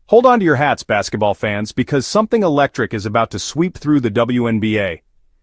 Hold on to your hats, basketball fans, because something electric is about to sweep through the WNBA.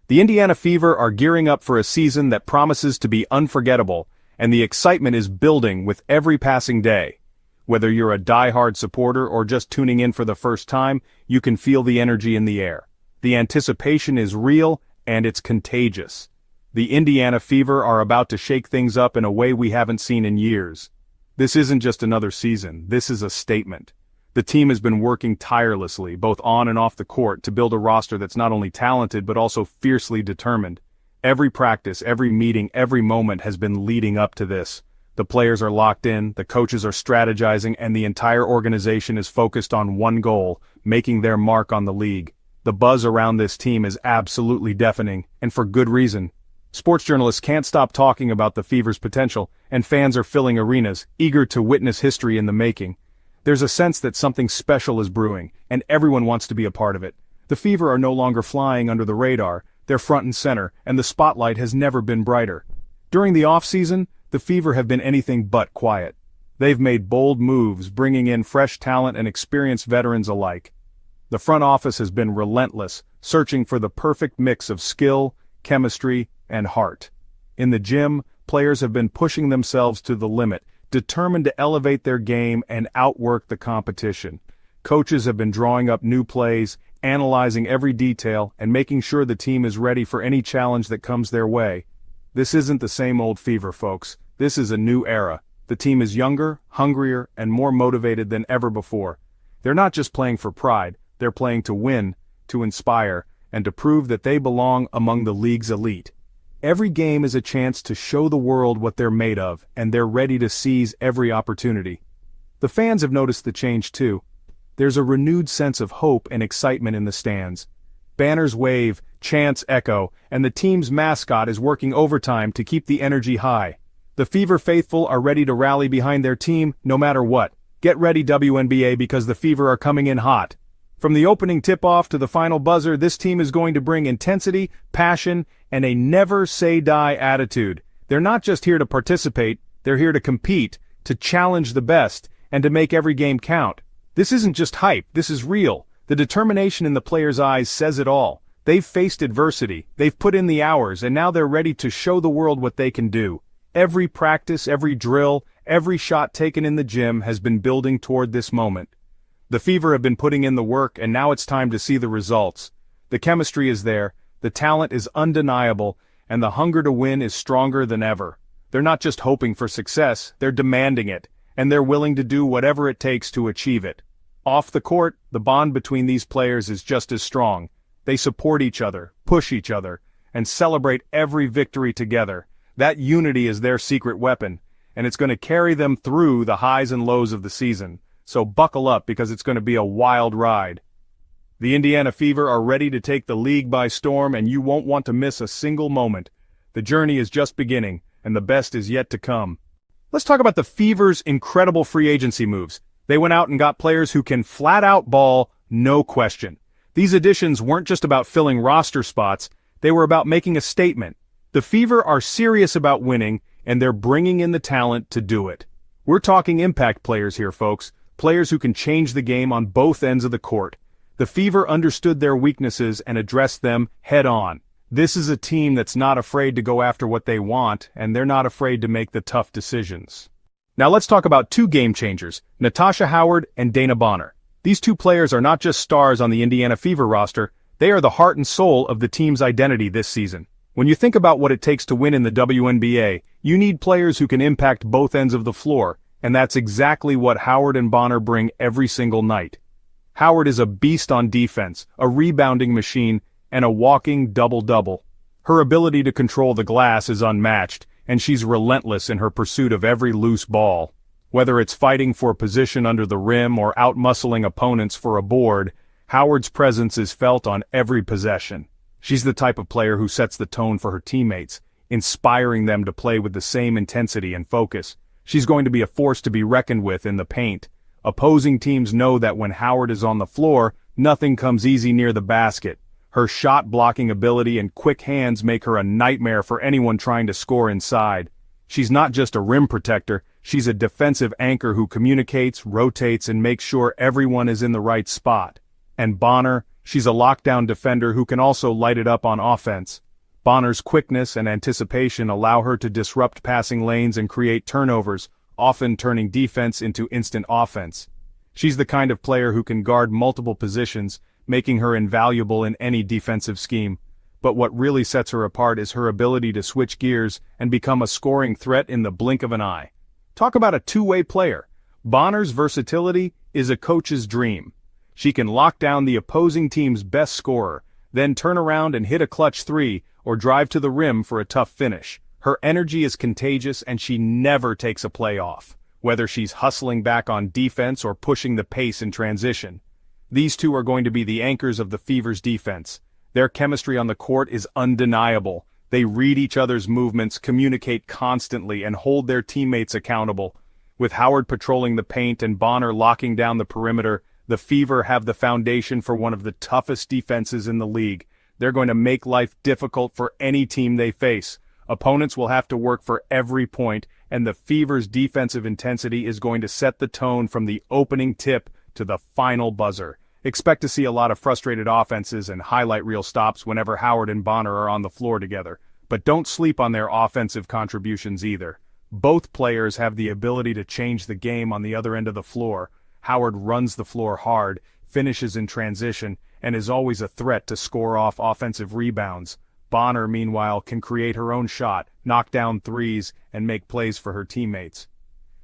The Indiana Fever are gearing up for a season that promises to be unforgettable, and the excitement is building with every passing day. Whether you're a die-hard supporter or just tuning in for the first time, you can feel the energy in the air. The anticipation is real, and it's contagious. The Indiana Fever are about to shake things up in a way we haven't seen in years. This isn't just another season, this is a statement. The team has been working tirelessly, both on and off the court, to build a roster that's not only talented but also fiercely determined. Every practice, every meeting, every moment has been leading up to this. The players are locked in, the coaches are strategizing, and the entire organization is focused on one goal, making their mark on the league. The buzz around this team is absolutely deafening, and for good reason. Sports journalists can't stop talking about the Fever's potential, and fans are filling arenas, eager to witness history in the making. There's a sense that something special is brewing, and everyone wants to be a part of it. The Fever are no longer flying under the radar, they're front and center, and the spotlight has never been brighter. During the off-season, the Fever have been anything but quiet. They've made bold moves, bringing in fresh talent and experienced veterans alike. The front office has been relentless, searching for the perfect mix of skill, chemistry, and heart. In the gym, players have been pushing themselves to the limit, determined to elevate their game and outwork the competition. Coaches have been drawing up new plays, analyzing every detail, and making sure the team is ready for any challenge that comes their way. This isn't the same old Fever, folks. This is a new era. The team is younger, hungrier, and more motivated than ever before. They're not just playing for pride, they're playing to win, to inspire, and to prove that they belong among the league's elite. Every game is a chance to show the world what they're made of, and they're ready to seize every opportunity. The fans have noticed the change too. There's a renewed sense of hope and excitement in the stands. Banners wave, chants echo, and the team's mascot is working overtime to keep the energy high. The Fever faithful are ready to rally behind their team no matter what. Get ready, WNBA, because the Fever are coming in hot. From the opening tip-off to the final buzzer, this team is going to bring intensity, passion, and a never-say-die attitude. They're not just here to participate, they're here to compete, to challenge the best, and to make every game count. This isn't just hype, this is real. The determination in the players' eyes says it all. They've faced adversity, they've put in the hours, and now they're ready to show the world what they can do. Every practice, every drill, every shot taken in the gym has been building toward this moment. The Fever have been putting in the work, and now it's time to see the results. The chemistry is there, the talent is undeniable, and the hunger to win is stronger than ever. They're not just hoping for success, they're demanding it, and they're willing to do whatever it takes to achieve it. Off the court, the bond between these players is just as strong. They support each other, push each other, and celebrate every victory together. That unity is their secret weapon, and it's going to carry them through the highs and lows of the season. So buckle up, because it's going to be a wild ride. The Indiana Fever are ready to take the league by storm, and you won't want to miss a single moment. The journey is just beginning, and the best is yet to come. Let's talk about the Fever's incredible free agency moves. They went out and got players who can flat-out ball, no question. These additions weren't just about filling roster spots, they were about making a statement. The Fever are serious about winning, and they're bringing in the talent to do it. We're talking impact players here, folks. Players who can change the game on both ends of the court. The Fever understood their weaknesses and addressed them head-on. This is a team that's not afraid to go after what they want, and they're not afraid to make the tough decisions. Now let's talk about two game changers, Natasha Howard and Dana Bonner. These two players are not just stars on the Indiana Fever roster, they are the heart and soul of the team's identity this season. When you think about what it takes to win in the WNBA, you need players who can impact both ends of the floor, and that's exactly what Howard and Bonner bring every single night. Howard is a beast on defense, a rebounding machine, and a walking double-double. Her ability to control the glass is unmatched, and she's relentless in her pursuit of every loose ball. Whether it's fighting for position under the rim or out-muscling opponents for a board, Howard's presence is felt on every possession. She's the type of player who sets the tone for her teammates, inspiring them to play with the same intensity and focus. She's going to be a force to be reckoned with in the paint. Opposing teams know that when Howard is on the floor, nothing comes easy near the basket. Her shot-blocking ability and quick hands make her a nightmare for anyone trying to score inside. She's not just a rim protector, She's a defensive anchor who communicates, rotates, and makes sure everyone is in the right spot. And Bonner, she's a lockdown defender who can also light it up on offense. Bonner's quickness and anticipation allow her to disrupt passing lanes and create turnovers, often turning defense into instant offense. She's the kind of player who can guard multiple positions, making her invaluable in any defensive scheme. But what really sets her apart is her ability to switch gears and become a scoring threat in the blink of an eye. Talk about a two-way player. Bonner's versatility is a coach's dream. She can lock down the opposing team's best scorer, then turn around and hit a clutch three or drive to the rim for a tough finish. Her energy is contagious and she never takes a play off, whether she's hustling back on defense or pushing the pace in transition. These two are going to be the anchors of the Fever's defense. Their chemistry on the court is undeniable. They read each other's movements, communicate constantly, and hold their teammates accountable. With Howard patrolling the paint and Bonner locking down the perimeter, the Fever have the foundation for one of the toughest defenses in the league. They're going to make life difficult for any team they face. Opponents will have to work for every point, and the Fever's defensive intensity is going to set the tone from the opening tip to the final buzzer. Expect to see a lot of frustrated offenses and highlight reel stops whenever Howard and Bonner are on the floor together. But don't sleep on their offensive contributions either. Both players have the ability to change the game on the other end of the floor. Howard runs the floor hard, finishes in transition, and is always a threat to score off offensive rebounds. Bonner, meanwhile, can create her own shot, knock down threes, and make plays for her teammates.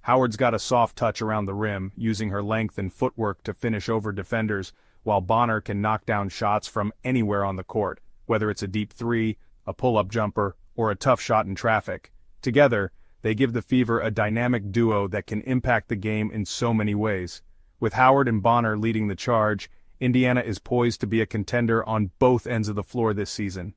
Howard's got a soft touch around the rim, using her length and footwork to finish over defenders, while Bonner can knock down shots from anywhere on the court, whether it's a deep three, a pull-up jumper, or a tough shot in traffic. Together, they give the Fever a dynamic duo that can impact the game in so many ways. With Howard and Bonner leading the charge, Indiana is poised to be a contender on both ends of the floor this season.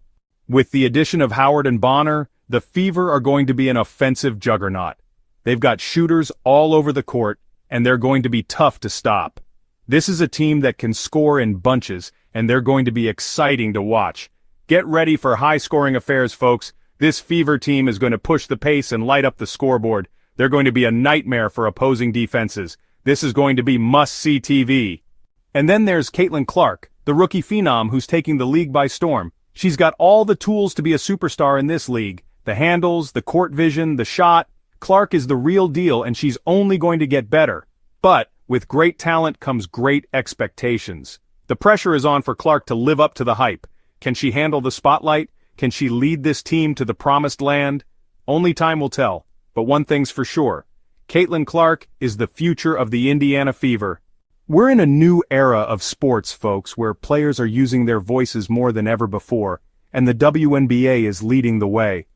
With the addition of Howard and Bonner, the Fever are going to be an offensive juggernaut. They've got shooters all over the court, and they're going to be tough to stop. This is a team that can score in bunches, and they're going to be exciting to watch. Get ready for high-scoring affairs, folks. This Fever team is going to push the pace and light up the scoreboard. They're going to be a nightmare for opposing defenses. This is going to be must-see TV. And then there's Caitlin Clark, the rookie phenom who's taking the league by storm. She's got all the tools to be a superstar in this league. The handles, the court vision, the shot. Clark is the real deal, and she's only going to get better. But with great talent comes great expectations. The pressure is on for Clark to live up to the hype. Can she handle the spotlight? Can she lead this team to the promised land? Only time will tell. But one thing's for sure. Caitlin Clark is the future of the Indiana Fever. We're in a new era of sports, folks, where players are using their voices more than ever before, and the WNBA is leading the way.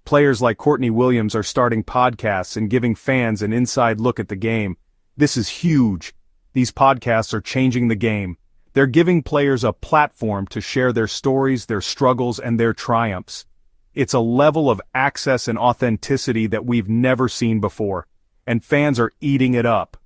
Players like Courtney Williams are starting podcasts and giving fans an inside look at the game. This is huge. These podcasts are changing the game. They're giving players a platform to share their stories, their struggles, and their triumphs. It's a level of access and authenticity that we've never seen before, and fans are eating it up.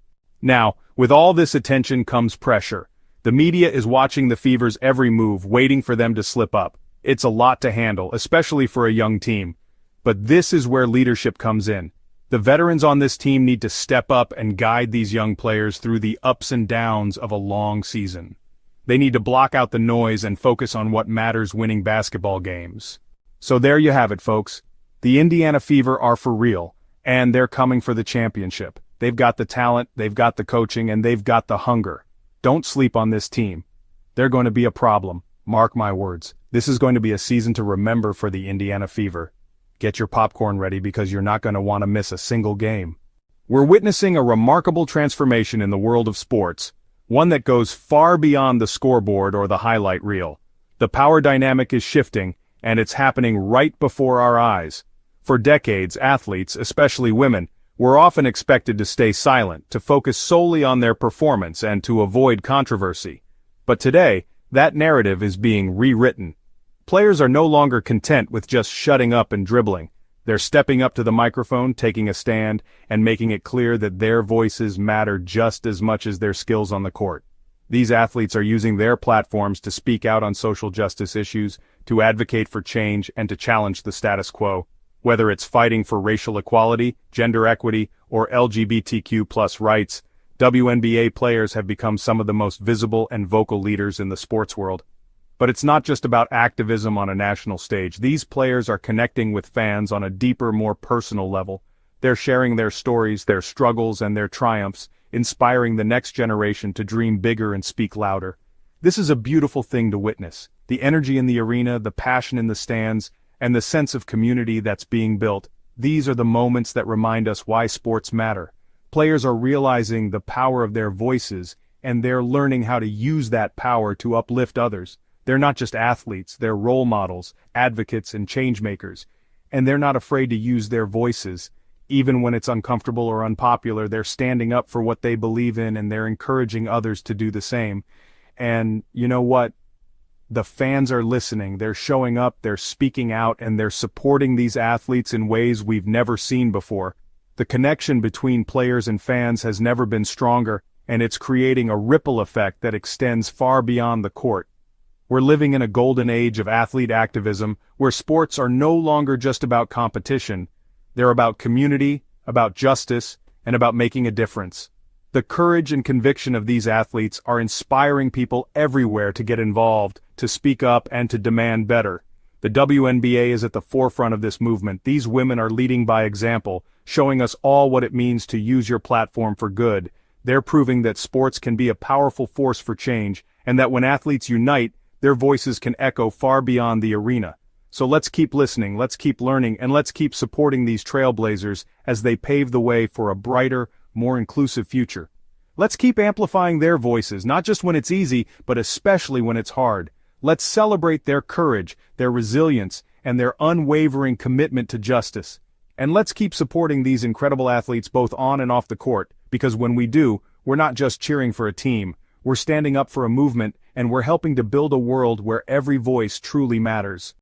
Now, with all this attention comes pressure. The media is watching the Fever's every move, waiting for them to slip up. It's a lot to handle, especially for a young team. But this is where leadership comes in. The veterans on this team need to step up and guide these young players through the ups and downs of a long season. They need to block out the noise and focus on what matters: winning basketball games. So there you have it, folks. The Indiana Fever are for real, and they're coming for the championship. They've got the talent, they've got the coaching, and they've got the hunger. Don't sleep on this team. They're going to be a problem. Mark my words. This is going to be a season to remember for the Indiana Fever. Get your popcorn ready because you're not going to want to miss a single game. We're witnessing a remarkable transformation in the world of sports, one that goes far beyond the scoreboard or the highlight reel. The power dynamic is shifting, and it's happening right before our eyes. For decades, athletes, especially women, were often expected to stay silent, to focus solely on their performance and to avoid controversy. But today, that narrative is being rewritten. Players are no longer content with just shutting up and dribbling. They're stepping up to the microphone, taking a stand, and making it clear that their voices matter just as much as their skills on the court. These athletes are using their platforms to speak out on social justice issues, to advocate for change, and to challenge the status quo. Whether it's fighting for racial equality, gender equity, or LGBTQ+ rights, WNBA players have become some of the most visible and vocal leaders in the sports world. But it's not just about activism on a national stage. These players are connecting with fans on a deeper, more personal level. They're sharing their stories, their struggles, and their triumphs, inspiring the next generation to dream bigger and speak louder. This is a beautiful thing to witness. The energy in the arena, the passion in the stands, and the sense of community that's being built. These are the moments that remind us why sports matter. Players are realizing the power of their voices, and they're learning how to use that power to uplift others. They're not just athletes, they're role models, advocates, and changemakers. And they're not afraid to use their voices. Even when it's uncomfortable or unpopular, they're standing up for what they believe in, and they're encouraging others to do the same. And you know what? The fans are listening, they're showing up, they're speaking out, and they're supporting these athletes in ways we've never seen before. The connection between players and fans has never been stronger, and it's creating a ripple effect that extends far beyond the court. We're living in a golden age of athlete activism, where sports are no longer just about competition. They're about community, about justice, and about making a difference. The courage and conviction of these athletes are inspiring people everywhere to get involved, to speak up, and to demand better. The WNBA is at the forefront of this movement. These women are leading by example, showing us all what it means to use your platform for good. They're proving that sports can be a powerful force for change, and that when athletes unite, their voices can echo far beyond the arena. So let's keep listening, let's keep learning, and let's keep supporting these trailblazers as they pave the way for a brighter, more inclusive future. Let's keep amplifying their voices, not just when it's easy, but especially when it's hard. Let's celebrate their courage, their resilience, and their unwavering commitment to justice. And let's keep supporting these incredible athletes both on and off the court, because when we do, we're not just cheering for a team, we're standing up for a movement, and we're helping to build a world where every voice truly matters.